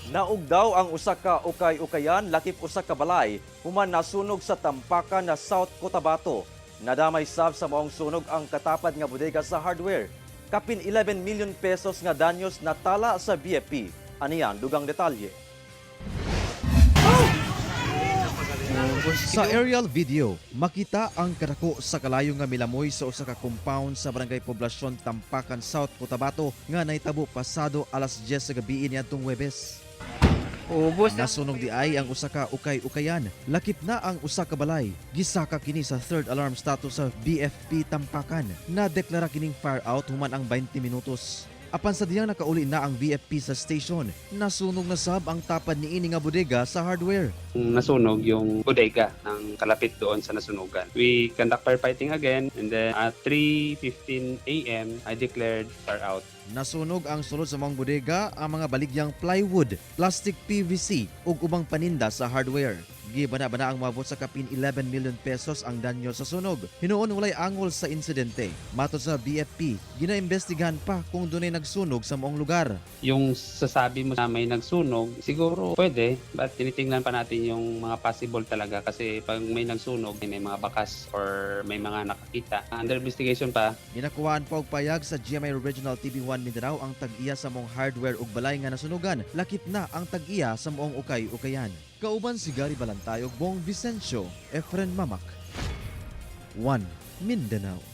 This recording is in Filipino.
Naugdaw ang usa ka ukay-ukayan lakip usa ka balay human nasunog sa Tampakan na South Cotabato. Nadamay sab sa maong sunog ang katapad nga bodega sa hardware. Kapin 11 million pesos nga danyos natala sa BFP. Aniyan dugang detalye. Sa aerial video, makita ang kadako sa kalayo nga milamoy sa usa ka compound sa barangay Poblasyon Tampakan South Cotabato nga nahitabo pasado alas 10 sa gabi niadtong Huwebes. Nasunog di ay ang usa ka ukay-ukayan. Lakip na ang usa ka balay. Gisaka kini sa third alarm status sa BFP Tampakan. Nadeklara kining fire out human ang 20 minutos. Apan sa diyang nakauli na ang BFP sa station, nasunog na sab ang tapad ni ini nga bodega sa hardware. Nasunog yung bodega ng kalapit doon sa nasunugan. We conduct firefighting again and then at 3:15 a.m. I declared fire out. Nasunog ang sulod sa mga bodega ang mga baligyang plywood, plastic PVC ug ubang paninda sa hardware. Gibana-bana ang mabot sa kapin 11 million pesos ang danyo sa sunog. Hinuon walay angol sa insidente. Matod sa BFP, ginaimbestigahan pa kung dunay nagsunog sa maong lugar. Yung sasabi mo na may nagsunog, siguro pwede, but tinitingnan pa natin yung mga possible talaga kasi pag may nagsunog, may mga bakas or may mga nakakita. Under investigation pa. Ginakuhaan pa og payag sa GMA Regional TV1 Mindanao ang tag-iya sa maong hardware ug balay nga nasunugan. Lakip na ang tag-iya sa maong ukay-ukayan. Kauban si Gary Balantay ug Bong Vicencio, Efren Mamak. 1 Mindanao.